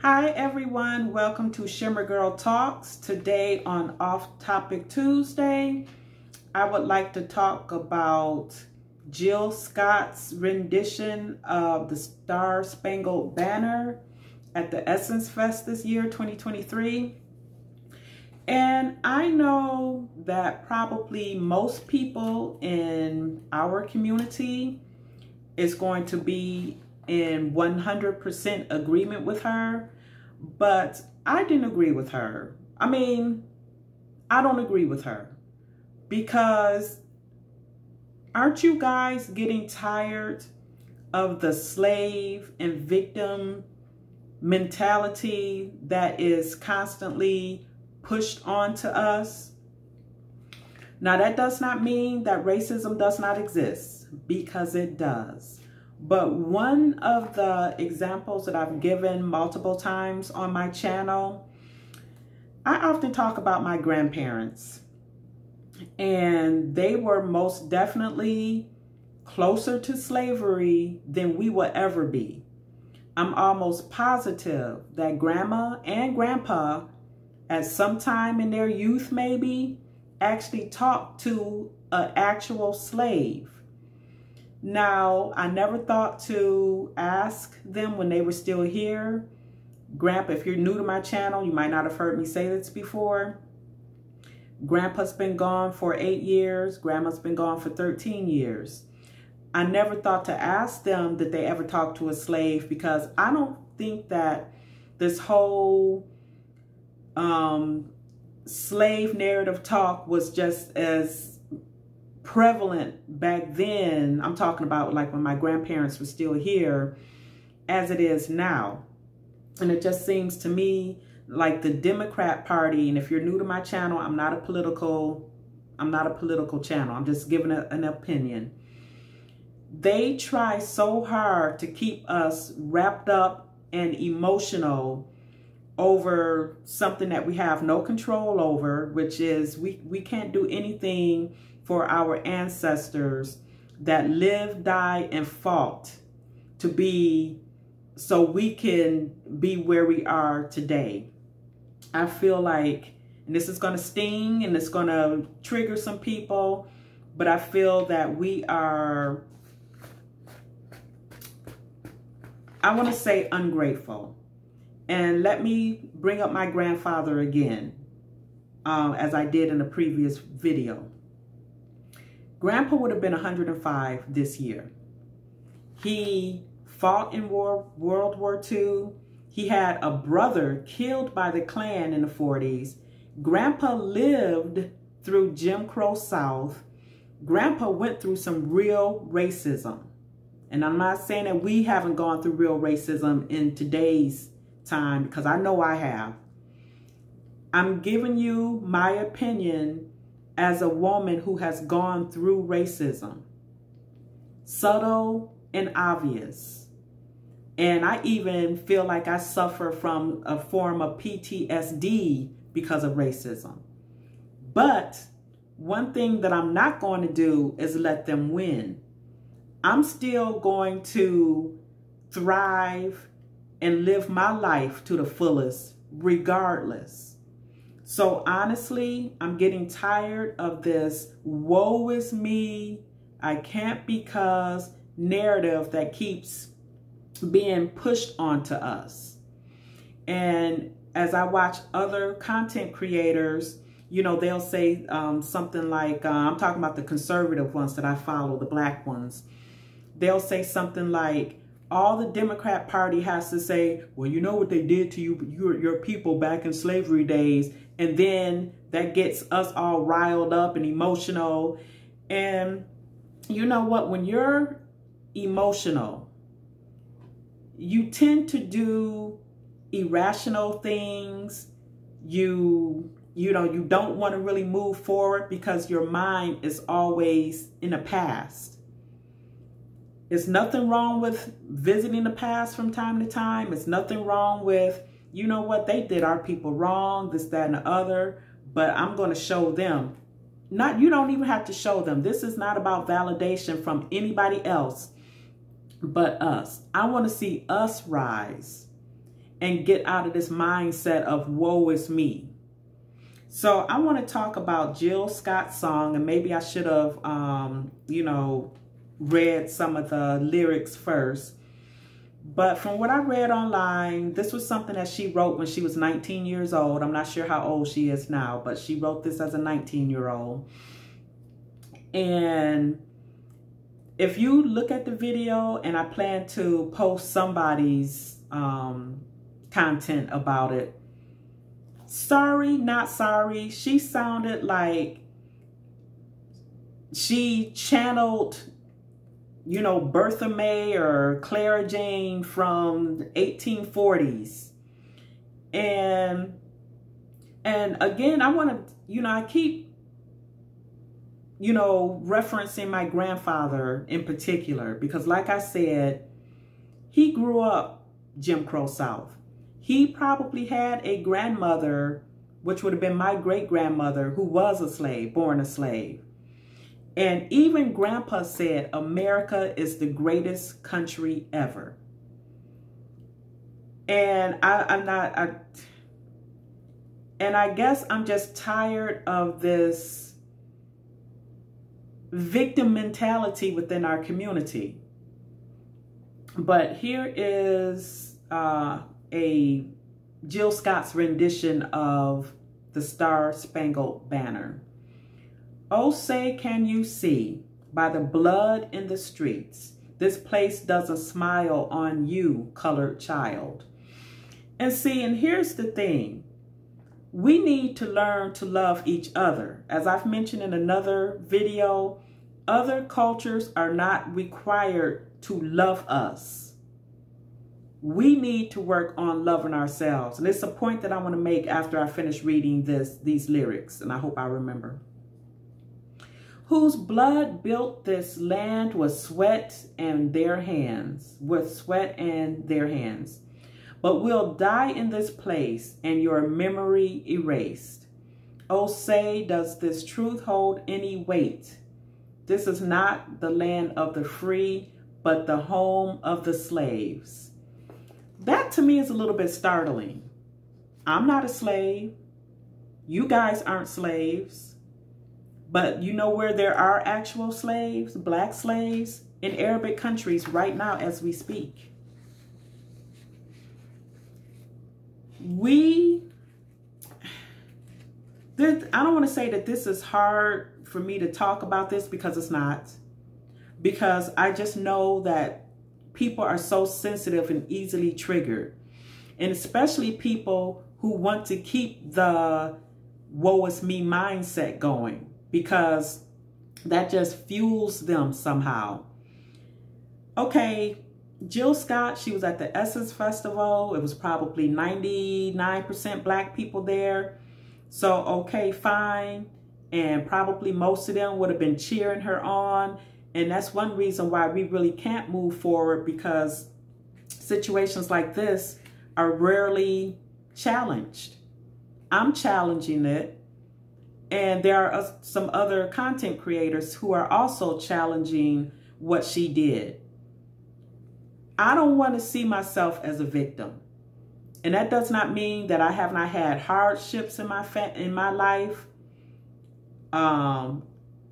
Hi everyone, welcome to Shimmer Girl Talks. Today on Off Topic Tuesday, I would like to talk about Jill Scott's rendition of the Star Spangled Banner at the Essence Fest this year, 2023. And I know that probably most people in our community is going to be in 100% agreement with her, but I didn't agree with her. I don't agree with her because aren't you guys getting tired of the slave and victim mentality that is constantly pushed onto us? Now, that does not mean that racism does not exist, because it does. But one of the examples that I've given multiple times on my channel, I often talk about my grandparents. And they were most definitely closer to slavery than we will ever be. I'm almost positive that grandma and grandpa, at some time in their youth maybe, actually talked to an actual slave. Now, I never thought to ask them when they were still here. Grandpa, if you're new to my channel, you might not have heard me say this before. Grandpa's been gone for 8 years. Grandma's been gone for 13 years. I never thought to ask them that they ever talked to a slave, because I don't think that this whole slave narrative talk was just as prevalent back then. I'm talking about like when my grandparents were still here, as it is now. And it just seems to me like the Democrat Party, and if you're new to my channel, I'm not a political channel. I'm just giving an opinion. They try so hard to keep us wrapped up and emotional over something that we have no control over, which is we can't do anything for our ancestors that lived, died, and fought to be so we can be where we are today. I feel like, and this is going to sting and it's going to trigger some people, but I feel that we are, I want to say, ungrateful. And let me bring up my grandfather again, as I did in a previous video. Grandpa would have been 105 this year. He fought in World War II. He had a brother killed by the Klan in the 40s. Grandpa lived through Jim Crow South. Grandpa went through some real racism. And I'm not saying that we haven't gone through real racism in today's time, because I know I have. I'm giving you my opinion as a woman who has gone through racism. Subtle and obvious. And I even feel like I suffer from a form of PTSD because of racism. But one thing that I'm not going to do is let them win. I'm still going to thrive and live my life to the fullest, regardless. So honestly, I'm getting tired of this woe is me, I can't because narrative that keeps being pushed onto us. And as I watch other content creators, you know, they'll say something like, I'm talking about the conservative ones that I follow, the black ones. They'll say something like, all the Democrat Party has to say, well, you know what they did to your people back in slavery days. And then that gets us all riled up and emotional. And you know what? When you're emotional, you tend to do irrational things. You don't want to really move forward because your mind is always in the past. There's nothing wrong with visiting the past from time to time. It's nothing wrong with, you know what, they did our people wrong, this, that, and the other, but I'm going to show them. You don't even have to show them. This is not about validation from anybody else but us. I want to see us rise and get out of this mindset of woe is me. So I want to talk about Jill Scott's song, and maybe I should have, you know, read some of the lyrics first. But from what I read online, this was something that she wrote when she was 19 years old. I'm not sure how old she is now, but she wrote this as a 19-year-old. And if you look at the video, and I plan to post somebody's content about it, sorry, not sorry, she sounded like she channeled, you know, Bertha May or Clara Jane from the 1840s. And again, I want to, you know, I keep, you know, referencing my grandfather in particular, because like I said, he grew up Jim Crow South. He probably had a grandmother, which would have been my great-grandmother, who was a slave, born a slave. And even Grandpa said, America is the greatest country ever. And I guess I'm just tired of this victim mentality within our community. But here is a Jill Scott's rendition of the Star Spangled Banner. Oh, say, can you see by the blood in the streets, this place doesn't smile on you, colored child. And see, and here's the thing. We need to learn to love each other. As I've mentioned in another video, other cultures are not required to love us. We need to work on loving ourselves. And it's a point that I want to make after I finish reading these lyrics, and I hope I remember. Whose blood built this land with sweat and their hands, But we'll die in this place and your memory erased. Oh, say, does this truth hold any weight? This is not the land of the free, but the home of the slaves. That to me is a little bit startling. I'm not a slave. You guys aren't slaves. But you know where there are actual slaves, black slaves? In Arabic countries right now as we speak. I don't want to say that this is hard for me to talk about this, because it's not. Because I just know that people are so sensitive and easily triggered. And especially people who want to keep the woe is me mindset going, because that just fuels them somehow. Okay, Jill Scott, she was at the Essence Festival. It was probably 99% black people there. So, okay, fine. And probably most of them would have been cheering her on. And that's one reason why we really can't move forward, because situations like this are rarely challenged. I'm challenging it. And there are some other content creators who are also challenging what she did. I don't want to see myself as a victim. And that does not mean that I have not had hardships in my life. I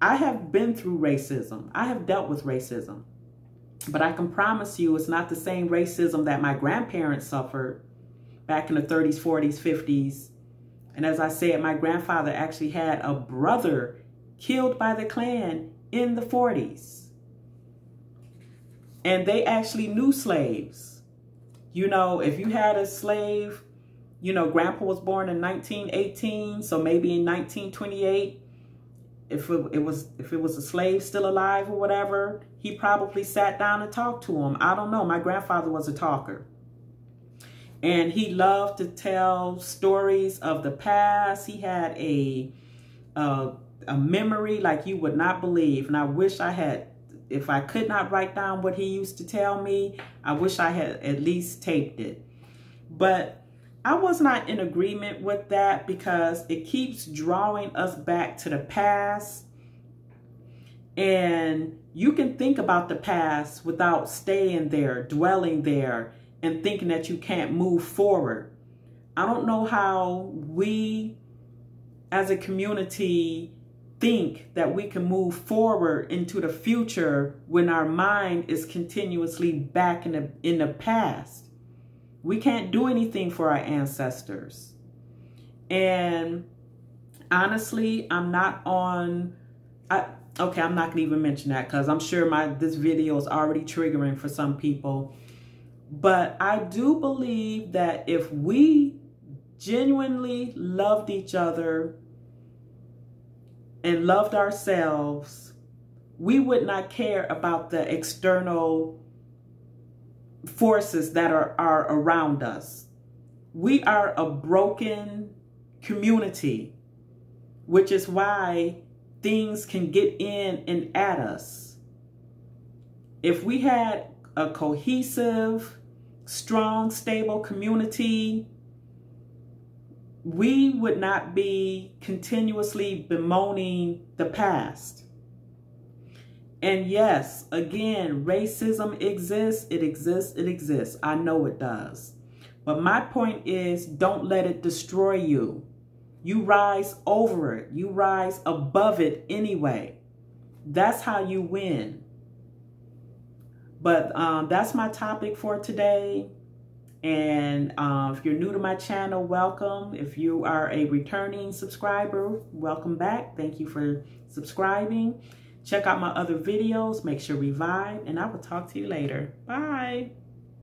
have been through racism. I have dealt with racism. But I can promise you it's not the same racism that my grandparents suffered back in the 30s, 40s, 50s. And as I said, my grandfather actually had a brother killed by the Klan in the 40s. And they actually knew slaves. You know, if you had a slave, you know, Grandpa was born in 1918, so maybe in 1928, if it was a slave still alive or whatever, he probably sat down and talked to him. I don't know. My grandfather was a talker. And he loved to tell stories of the past. He had a memory like you would not believe. And I wish I had, if I could not write down what he used to tell me, I wish I had at least taped it. But I was not in agreement with that, because it keeps drawing us back to the past. And you can think about the past without staying there, dwelling there, and thinking that you can't move forward. I don't know how we as a community think that we can move forward into the future when our mind is continuously back in the past. We can't do anything for our ancestors. And honestly, I'm not on, okay, I'm not gonna even mention that because I'm sure this video is already triggering for some people. But I do believe that if we genuinely loved each other and loved ourselves, we would not care about the external forces that are around us. We are a broken community, which is why things can get in and at us. If we had a cohesive, strong, stable community, we would not be continuously bemoaning the past. And yes, again, racism exists, it exists, it exists. I know it does. But my point is, don't let it destroy you. You rise over it. You rise above it anyway. That's how you win. But that's my topic for today. And if you're new to my channel, welcome. If you are a returning subscriber, welcome back. Thank you for subscribing. Check out my other videos. Make sure you vibe. And I will talk to you later. Bye.